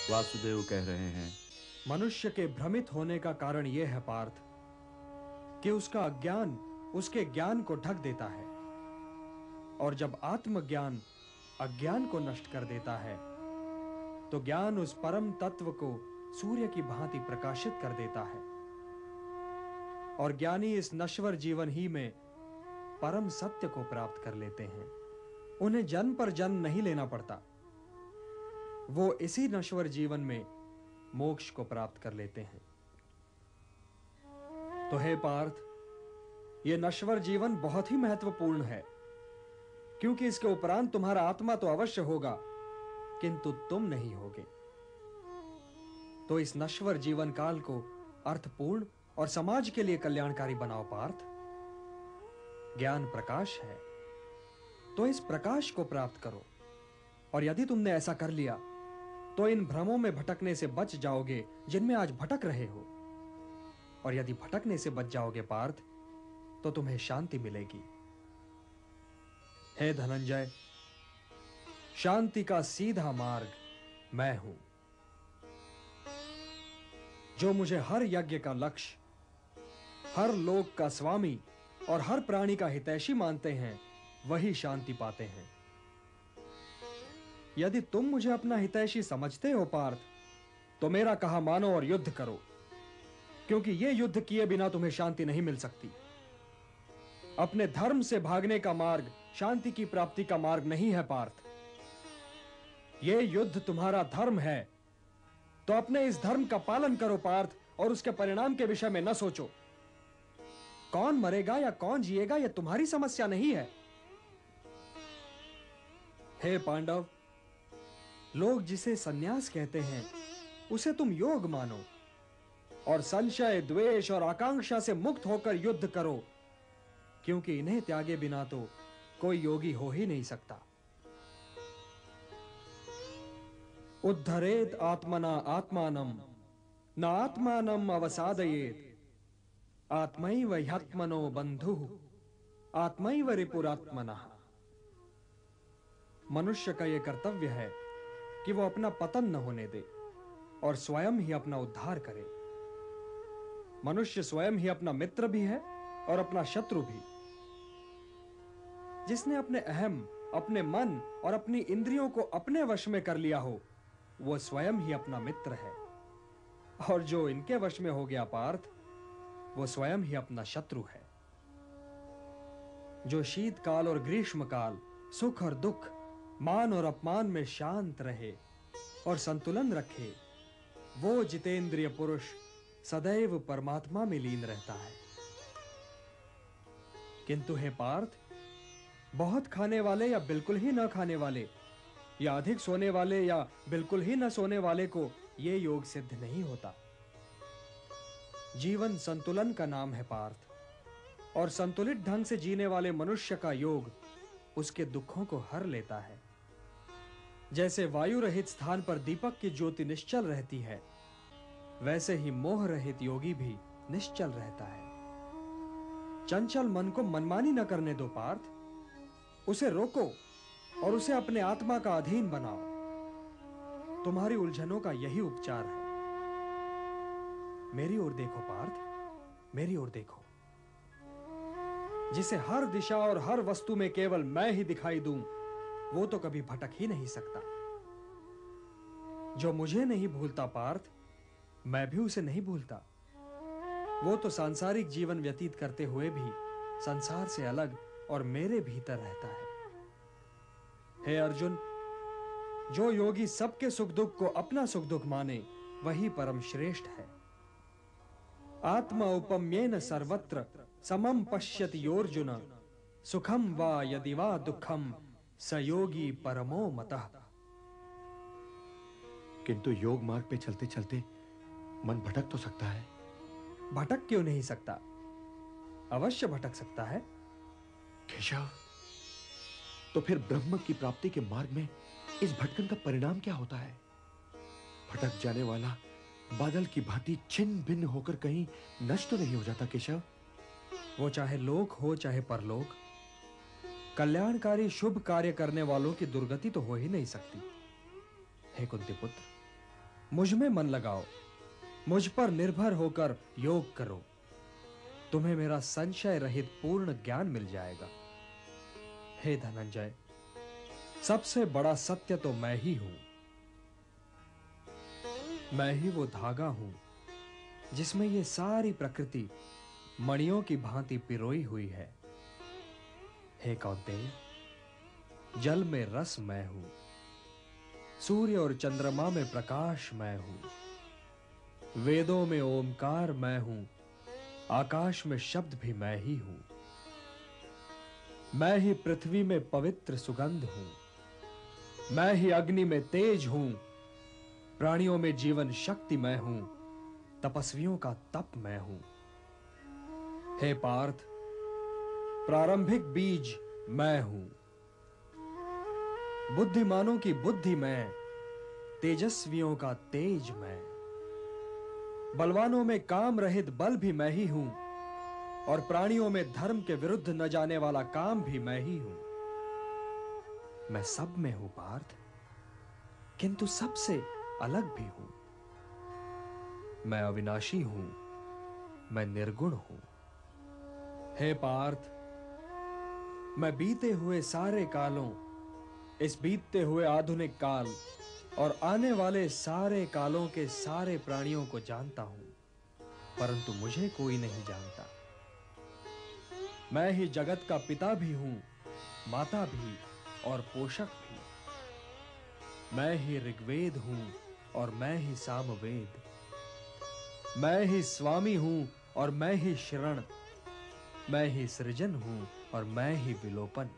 वासुदेव कह रहे हैं। मनुष्य के भ्रमित होने का कारण यह है पार्थ कि उसका अज्ञान उसके ज्ञान को ढक देता है, और जब आत्मज्ञान अज्ञान को नष्ट कर देता है तो ज्ञान उस परम तत्व को सूर्य की भांति प्रकाशित कर देता है, और ज्ञानी इस नश्वर जीवन ही में परम सत्य को प्राप्त कर लेते हैं। उन्हें जन्म पर जन्म नहीं लेना पड़ता, वो इसी नश्वर जीवन में मोक्ष को प्राप्त कर लेते हैं। तो हे पार्थ, यह नश्वर जीवन बहुत ही महत्वपूर्ण है, क्योंकि इसके उपरांत तुम्हारा आत्मा तो अवश्य होगा, किंतु तुम नहीं होगे। तो इस नश्वर जीवन काल को अर्थपूर्ण और समाज के लिए कल्याणकारी बनाओ पार्थ। ज्ञान प्रकाश है, तो इस प्रकाश को प्राप्त करो, और यदि तुमने ऐसा कर लिया तो इन भ्रमों में भटकने से बच जाओगे जिनमें आज भटक रहे हो। और यदि भटकने से बच जाओगे पार्थ, तो तुम्हें शांति मिलेगी। हे धनंजय, शांति का सीधा मार्ग मैं हूं। जो मुझे हर यज्ञ का लक्ष्य, हर लोक का स्वामी और हर प्राणी का हितैषी मानते हैं, वही शांति पाते हैं। यदि तुम मुझे अपना हितैषी समझते हो पार्थ, तो मेरा कहा मानो और युद्ध करो, क्योंकि यह युद्ध किए बिना तुम्हें शांति नहीं मिल सकती। अपने धर्म से भागने का मार्ग शांति की प्राप्ति का मार्ग नहीं है पार्थ। यह युद्ध तुम्हारा धर्म है, तो अपने इस धर्म का पालन करो पार्थ, और उसके परिणाम के विषय में न सोचो। कौन मरेगा या कौन जिएगा, यह तुम्हारी समस्या नहीं है। हे पांडव, लोग जिसे सन्यास कहते हैं उसे तुम योग मानो, और संशय, द्वेष और आकांक्षा से मुक्त होकर युद्ध करो, क्योंकि इन्हें त्यागे बिना तो कोई योगी हो ही नहीं सकता। उद्धरेत आत्मना आत्मानम न आत्मानम अवसादयेत आत्मैव ह्यात्मनो बंधुः आत्मैव रिपुरात्मनः। मनुष्य का यह कर्तव्य है कि वो अपना पतन न होने दे और स्वयं ही अपना उद्धार करे। मनुष्य स्वयं ही अपना मित्र भी है और अपना शत्रु भी। जिसने अपने अहम, अपने मन और अपनी इंद्रियों को अपने वश में कर लिया हो, वो स्वयं ही अपना मित्र है, और जो इनके वश में हो गया पार्थ, वो स्वयं ही अपना शत्रु है। जो शीतकाल और ग्रीष्मकाल, सुख और दुख, मान और अपमान में शांत रहे और संतुलन रखे, वो जितेंद्रिय पुरुष सदैव परमात्मा में लीन रहता है। किंतु हे पार्थ, बहुत खाने वाले या बिल्कुल ही न खाने वाले, या अधिक सोने वाले या बिल्कुल ही न सोने वाले को यह योग सिद्ध नहीं होता। जीवन संतुलन का नाम है पार्थ, और संतुलित ढंग से जीने वाले मनुष्य का योग उसके दुखों को हर लेता है। जैसे वायु रहित स्थान पर दीपक की ज्योति निश्चल रहती है, वैसे ही मोह रहित योगी भी निश्चल रहता है। चंचल मन को मनमानी न करने दो पार्थ, उसे रोको और उसे अपने आत्मा का अधीन बनाओ। तुम्हारी उलझनों का यही उपचार है। मेरी ओर देखो पार्थ, मेरी ओर देखो। जिसे हर दिशा और हर वस्तु में केवल मैं ही दिखाई दूं, वो तो कभी भटक ही नहीं सकता। जो मुझे नहीं भूलता पार्थ, मैं भी उसे नहीं भूलता। वो तो सांसारिक जीवन व्यतीत करते हुए भी संसार से अलग और मेरे भीतर रहता है। हे अर्जुन, जो योगी सबके सुख दुख को अपना सुख दुख माने, वही परम श्रेष्ठ है। आत्मा उपम्येन सर्वत्र समम पश्यति योर्जुन सुखम वा यदि वा दुखम स योगी परमो मतः। किंतु योग मार्ग पे चलते चलते मन भटक तो सकता है। भटक क्यों नहीं सकता? अवश्य भटक सकता है। केशव, तो फिर ब्रह्म की प्राप्ति के मार्ग में इस भटकन का परिणाम क्या होता है? भटक जाने वाला बादल की भांति छिन्न भिन्न होकर कहीं नष्ट तो नहीं हो जाता केशव? वो चाहे लोक हो चाहे परलोक, कल्याणकारी शुभ कार्य करने वालों की दुर्गति तो हो ही नहीं सकती। हे कुंती पुत्र, मुझ में मन लगाओ, मुझ पर निर्भर होकर योग करो, तुम्हें मेरा संशय रहित पूर्ण ज्ञान मिल जाएगा। हे धनंजय, सबसे बड़ा सत्य तो मैं ही हूं। मैं ही वो धागा हूं जिसमें ये सारी प्रकृति मणियों की भांति पिरोई हुई है। हे कौंतेय, जल में रस मैं हूं, सूर्य और चंद्रमा में प्रकाश मैं हूं, वेदों में ओमकार मैं हूं, आकाश में शब्द भी मैं ही हूं। मैं ही पृथ्वी में पवित्र सुगंध हूं, मैं ही अग्नि में तेज हूं, प्राणियों में जीवन शक्ति मैं हूं, तपस्वियों का तप मैं हूं। हे पार्थ, प्रारंभिक बीज मैं हूं, बुद्धिमानों की बुद्धि मैं, तेजस्वियों का तेज मैं, बलवानों में काम रहित बल भी मैं ही हूं, और प्राणियों में धर्म के विरुद्ध न जाने वाला काम भी मैं ही हूं। मैं सब में हूं पार्थ, किंतु सबसे अलग भी हूं। मैं अविनाशी हूं, मैं निर्गुण हूं। हे पार्थ, मैं बीते हुए सारे कालों, इस बीतते हुए आधुनिक काल और आने वाले सारे कालों के सारे प्राणियों को जानता हूं, परंतु मुझे कोई नहीं जानता। मैं ही जगत का पिता भी हूं, माता भी और पोषक भी। मैं ही ऋग्वेद हूं और मैं ही सामवेद। मैं ही स्वामी हूं और मैं ही शरण। मैं ही सृजन हूं और मैं ही विलोपन।